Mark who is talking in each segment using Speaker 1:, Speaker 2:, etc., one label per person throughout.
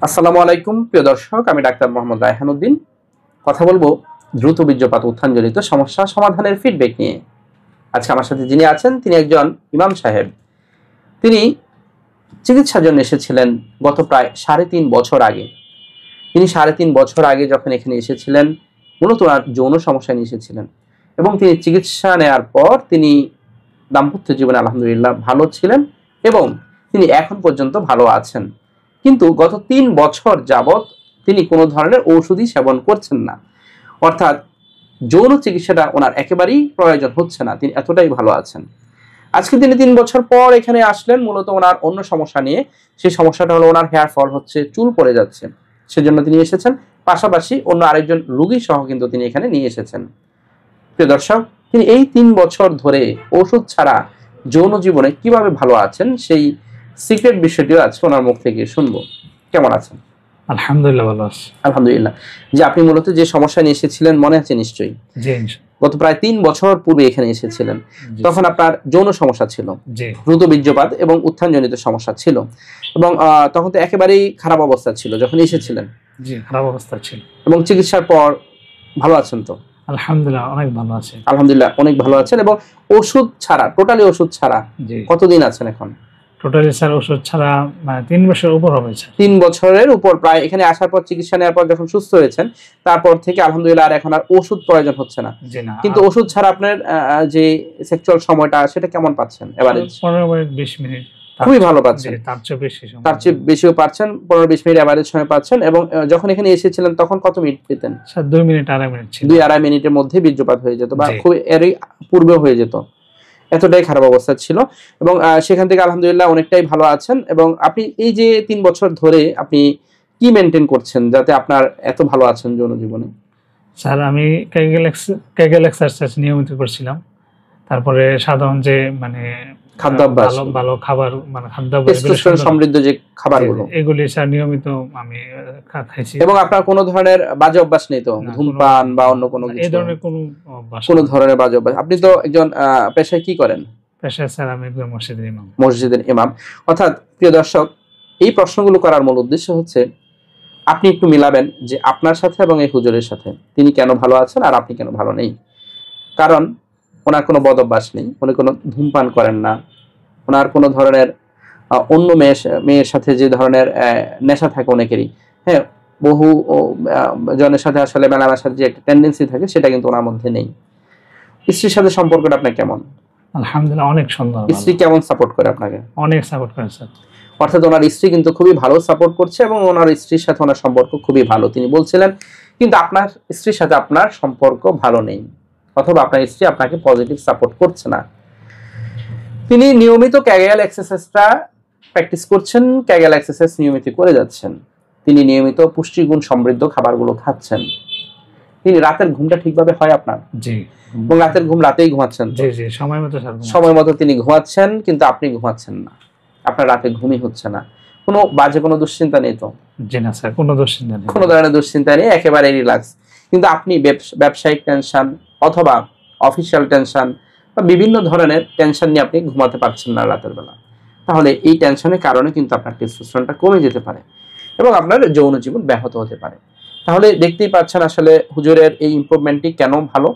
Speaker 1: আসসালামু আলাইকুম প্রিয় দর্শক, আমি ডাক্তার মোহাম্মদ রায়হান উদ্দিন কথা বলবো দ্রুত বীর্যপাত উত্থানজনিত সমস্যা সমাধানের ফিডব্যাক নিয়ে। আজকে আমার সাথে যিনি আছেন তিনি একজন ইমাম সাহেব। তিনি চিকিৎসার জন্য এসেছিলেন গত প্রায় 3.5 বছর আগে। তিনি 3.5 বছর আগে যখন এখানে এসেছিলেন মূলত ওনার যৌন সমস্যা নিয়ে এসেছিলেন এবং তিনি চিকিৎসা নেওয়ার পর তিনি দাম্পত্য জীবনে আলহামদুলিল্লাহ ভালো ছিলেন এবং তিনি এখন পর্যন্ত ভালো আছেন। কিন্তু গত 3 বছর যাবৎ তিনি কোনো ধরনের ঔষধই সেবন করছেন না, অর্থাৎ যৌন চিকিৎসাটা ওনার একেবারেই প্রয়োজন হচ্ছে না, তিনি এতটাই ভালো আছেন। আজকে তিনি 3 বছর পর এখানে আসলেন মূলত ওনার অন্য সমস্যা নিয়ে। সেই সমস্যাটা হলো ওনার হেয়ার ফল হচ্ছে, চুল পড়ে যাচ্ছে, সেজন্য তিনি এসেছেন। পাশাপাশি অন্য আরেকজন রোগী সহ কিন্তু তিনি এখানে নিয়ে এসেছেন। প্রিয় দর্শক, তিনি এই 3 বছর ধরে ওষুধ ছাড়া যৌন জীবনে কিভাবে ভালো আছেন সেই সিক্রেট বিষয়টিও আজকে ওনার মুখ থেকে শুনবো। কেমন আছেন?
Speaker 2: আলহামদুলিল্লাহ ভালো আছি।
Speaker 1: আলহামদুলিল্লাহ। যে আপনি মূলত যে সমস্যা নিয়ে এসেছিলেন মনে আছে নিশ্চয়ই?
Speaker 2: জি।
Speaker 1: গত প্রায় 3 বছর পূর্বে এখানে এসেছিলেন। তখন আপনার যৌন সমস্যা ছিল, দ্রুত বীর্যপাত এবং উত্থানজনিত সমস্যা ছিল এবং তখন তো একেবারেই খারাপ অবস্থা ছিল যখন এসেছিলেন।
Speaker 2: জি, খারাপ অবস্থা ছিল।
Speaker 1: এবং চিকিৎসার পর ভালো আছেন তো?
Speaker 2: আলহামদুলিল্লাহ অনেক ভালো আছি।
Speaker 1: আলহামদুলিল্লাহ অনেক ভালো আছেন। এবং ওষুধ ছাড়া, টোটালি ওষুধ ছাড়া কতদিন আছেন এখন?
Speaker 2: টোটালি স্যার ওষুধ ছাড়া 3 বছর উপর হবে স্যার।
Speaker 1: 3 বছরের উপর। প্রায় এখানে আসার পর চিকিৎসা নেওয়ার পর যখন সুস্থ হয়েছেন তারপর থেকে আলহামদুলিল্লাহ আর এখন আর ওষুধ প্রয়োজন হচ্ছে না। কিন্তু ওষুধ ছাড়া আপনার যে সেক্সুয়াল সময়টা সেটা কেমন পাচ্ছেন? এভারেজ
Speaker 2: 15-20 মিনিট
Speaker 1: খুবই ভালো পাচ্ছেন। তার চেয়ে বেশিও পাচ্ছেন, 15-20 মিনিট এভারেজ সময় পাচ্ছেন। এবং যখন এখানে এসেছিলেন তখন কত মিনিট পেতেন?
Speaker 2: স্যার 2 মিনিট 2.5 মিনিট ছিল।
Speaker 1: 2-2.5 মিনিটের মধ্যে বীর্যপাত হয়ে যেত বা খুব এরই পূর্বেও হয়ে যেত, এতটাই খারাপ অবস্থা ছিল। এবং সেখান থেকে আলহামদুলিল্লাহ অনেকটাই ভালো আছেন। এবং আপনি এই যে 3 বছর ধরে আপনি কি মেনটেন করছেন যাতে আপনার এত ভালো আছেন যৌন জীবনে?
Speaker 2: স্যার আমি কেগেল এক্সারসাইজ নিয়মিত করছিলাম। তারপরে সাধারণ যে
Speaker 1: খাদ্যাভ্যাস,
Speaker 2: ভালো খাবার
Speaker 1: টেস্টোস্টেরন সমৃদ্ধ যে খাবারগুলো
Speaker 2: এগুলি স্যার নিয়মিত আমি খাইছি।
Speaker 1: এবং আপনার কোনো ধরনের বাজে অভ্যাস নেই তো? ধূমপান বা অন্য কোনো কিছু?
Speaker 2: এই ধরনের কোনো
Speaker 1: ধরনের বাজে অভ্যাস? আপনি তো একজন পেশায় কি করেন?
Speaker 2: পেশায় স্যার আমি একজন মসজিদের ইমাম।
Speaker 1: মসজিদের ইমাম। অর্থাৎ প্রিয় দর্শক, এই প্রশ্নগুলো করার মূল উদ্দেশ্য হচ্ছে আপনি একটু মিলাবেন যে আপনার সাথে এবং এই হুজুরের সাথে তিনি কেন ভালো আছেন আর আপনি কেন ভালো নেই। কারণ ওনার কোনো বদ অভ্যাস নেই, উনি কোনো ধূমপান করেন না, ওনার কোনো ধরনের অন্য মেয়ের সাথে যে ধরনের নেশা থাকে অনেকেরই, হ্যাঁ, বহু জনের সাথে আসলে মেলামেশার যে একটা টেন্ডেন্সি থাকে সেটা কিন্তু ওনার মধ্যে নেই। স্ত্রীর সাথে সম্পর্কটা আপনার কেমন?
Speaker 2: আলহামদুলিল্লাহ অনেক সুন্দর।
Speaker 1: স্ত্রী কেমন সাপোর্ট করে আপনাকে?
Speaker 2: অনেক সাপোর্ট করে স্যার।
Speaker 1: অর্থাৎ ওনার স্ত্রী কিন্তু খুবই ভালো সাপোর্ট করছে এবং ওনার স্ত্রীর সাথে ওনার সম্পর্ক খুবই ভালো তিনি বলছিলেন। কিন্তু আপনার স্ত্রীর সাথে আপনার সম্পর্ক ভালো নেই, অথবা আপনার স্ত্রী আপনাকে পজিটিভ সাপোর্ট করছে না। তিনি নিয়মিত ক্যাগেল এক্সারসাইজটা প্র্যাকটিস করছেন, ক্যাগেল এক্সারসাইজ নিয়মিত করে যাচ্ছেন, তিনি নিয়মিত পুষ্টিগুণ সমৃদ্ধ খাবারগুলো খাচ্ছেন, তিনি রাতের ঘুমটা ঠিকভাবে হয় আপনার?
Speaker 2: জি।
Speaker 1: এবং রাতের ঘুম রাতেই ঘুমাচ্ছেন?
Speaker 2: জি জি, সময় মতো স্যার।
Speaker 1: সময় মতো তিনি ঘুমাচ্ছেন, কিন্তু আপনি ঘুমাচ্ছেন না, আপনার রাতে ঘুমই হচ্ছে না। কোনো বাজে কোনো দুশ্চিন্তা নেই তো?
Speaker 2: জি না স্যার, কোনো দুশ্চিন্তা নেই।
Speaker 1: কোনো ধরনের দুশ্চিন্তা নেই, একেবারে রিল্যাক্স। কিন্তু আপনি ব্যবসায়িক টেনশন অথবা অফিসিয়াল টেনশন বা বিভিন্ন ধরনের টেনশন নিয়ে আপনি ঘুমাতে পারছেন না রাতের বেলা। তাহলে এই টেনশনের কারণে কিন্তু আপনার টেস্টোস্টেরনটা কমে যেতে পারে এবং আপনার যৌন জীবন ব্যাহত হতে পারে। তাহলে দেখতেই পাচ্ছেন আসলে হুজুরের এই ইমপ্রুভমেন্টটি কেন ভালো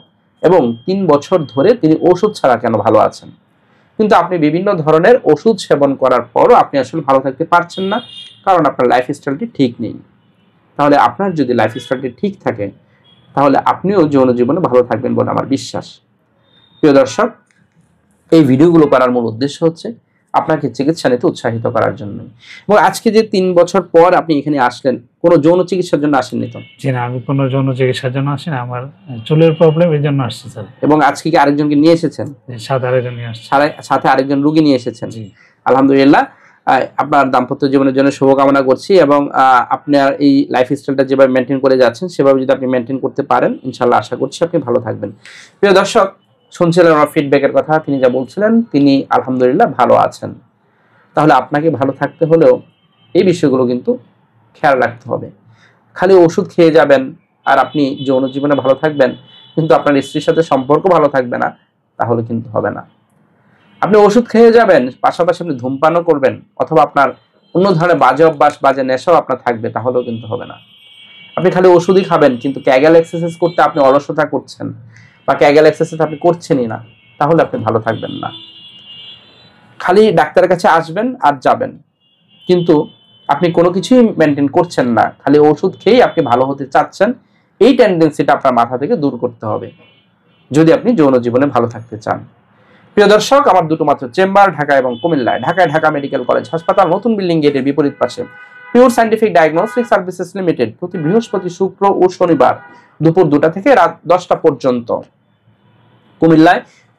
Speaker 1: এবং 3 বছর ধরে তিনি ওষুধ ছাড়া কেন ভালো আছেন। কিন্তু আপনি বিভিন্ন ধরনের ওষুধ সেবন করার পরও আপনি আসলে ভালো থাকতে পারছেন না, কারণ আপনার লাইফস্টাইলটি ঠিক নেই। তাহলে আপনার যদি লাইফস্টাইলটি ঠিক থাকে তাহলে আপনিও যৌন জীবনে ভালো থাকবেন বলে আমার বিশ্বাস। প্রিয় দর্শক, এই ভিডিওগুলো করার মূল উদ্দেশ্য হচ্ছে আপনাকে চিকিৎসা নিতে উৎসাহিত করার জন্য। এবং আজকে যে 3 বছর পর আপনি এখানে আসলেন, কোনো যৌন চিকিৎসার জন্য আসেননি তো?
Speaker 2: জি না, আমি কোনো যৌন চিকিৎসার জন্য আসি না, আমার চুলের প্রবলেম, এই জন্য আসছি স্যার।
Speaker 1: এবং আজকে কি আরেকজনকে নিয়ে এসেছেন?
Speaker 2: সাথে আরেকজন নিয়ে আসছি।
Speaker 1: সাথে আরেকজন রোগী নিয়ে এসেছেন? আলহামদুলিল্লাহ। আপনার দাম্পত্য জীবনের জন্য শুভকামনা করছি এবং আপনার এই লাইফস্টাইলটা যেভাবে মেনটেন করে যাচ্ছেন সেভাবে যদি আপনি মেনটেন করতে পারেন ইনশাআল্লাহ আশা করছি আপনি ভালো থাকবেন। প্রিয় দর্শক, শুনছিলেন আমার ফিডব্যাকের কথা, তিনি যা বলছিলেন তিনি আলহামদুলিল্লাহ ভালো আছেন। তাহলে আপনাকে ভালো থাকতে হলেও এই বিষয়গুলো কিন্তু খেয়াল রাখতে হবে। খালি ওষুধ খেয়ে যাবেন আর আপনি যৌন জীবনে ভালো থাকবেন কিন্তু আপনার স্ত্রীর সাথে সম্পর্ক ভালো থাকবে না, তাহলে কিন্তু হবে না। আপনি ওষুধ খেয়ে যাবেন, পাশাপাশি আপনি ধূমপানও করবেন অথবা আপনার অন্য ধরনের বাজে অভ্যাস, বাজে নেশাও আপনার থাকবে, তাহলেও কিন্তু হবে না। আপনি খালি ওষুধই খাবেন, কিন্তু ক্যাগেল এক্সারসাইজ করতে আপনি অলসতা করছেন বা ক্যাগেল এক্সারসাইজ আপনি করছেনই না, তাহলে আপনি ভালো থাকবেন না। খালি ডাক্তারের কাছে আসবেন আর যাবেন, কিন্তু আপনি কোনো কিছুই মেনটেন করছেন না, খালি ওষুধ খেয়েই আপনি ভালো হতে চাচ্ছেন, এই টেন্ডেন্সিটা আপনার মাথা থেকে দূর করতে হবে যদি আপনি যৌন জীবনে ভালো থাকতে চান। প্রিয় দর্শক, আমার দুটো মাত্র চেম্বার ঢাকা এবং কুমিল্লায়। ঢাকায় ঢাকা মেডিকেল কলেজ হাসপাতাল, নতুন বিল্ডিং গেটের বিপরীত পাশে pure scientific diagnostic services limited, প্রতি বৃহস্পতি, শুক্র ও শনিবার দুপুর 2টা থেকে রাত 10টা পর্যন্ত।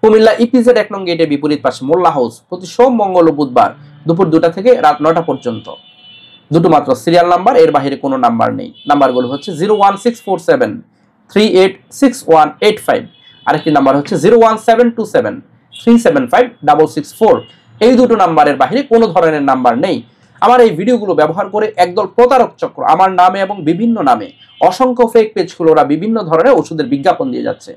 Speaker 1: কুমিল্লা ইপিজেড 1 নং গেটের বিপরীত পাশে মোল্লা হাউস, প্রতি সোম, মঙ্গল ও বুধবার দুপুর 2টা থেকে রাত 9টা পর্যন্ত। দুটো মাত্র সিরিয়াল নাম্বার, এর বাইরে কোনো নাম্বার নেই। নাম্বারগুলো হচ্ছে 01647386185, আরেকটি নাম্বার হচ্ছে 01727375664। এই দুটো নাম্বারের বাইরে কোনো ধরনের নাম্বার নেই। আমার এই ভিডিওগুলো ব্যবহার করে একদল প্রতারক চক্র আমার নামে এবং বিভিন্ন নামে অসংখ্য ফেক পেজ খুলে ওরা বিভিন্ন ধরনের ওষুধের বিজ্ঞাপন দিয়ে যাচ্ছে,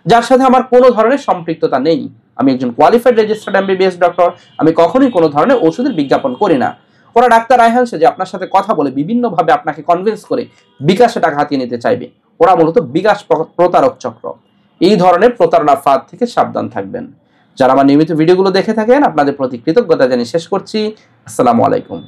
Speaker 1: যার সাথে আমার কোনো ধরনের সম্পৃক্ততা নেই। আমি একজন কোয়ালিফাইড রেজিস্টার্ড এমবিবিএস ডক্টর, আমি কখনোই কোনো ধরনের ওষুধের বিজ্ঞাপন করি না। ওরা ডাক্তার রায়হান সেজে আপনার সাথে কথা বলে বিভিন্নভাবে আপনাকে কনভিন্স করে বিকাশে টাকা হাতিয়ে নিতে চাইবে। ওরা মূলত বিকাশ প্রতারক চক্র। এই ধরনের প্রতারণা ফাঁদ থেকে সাবধান থাকবেন। যারা আমার নিয়মিত ভিডিওগুলো দেখে থাকেন, আপনাদের প্রতি কৃতজ্ঞতা জানিয়ে শেষ করছি। আসসালামু আলাইকুম।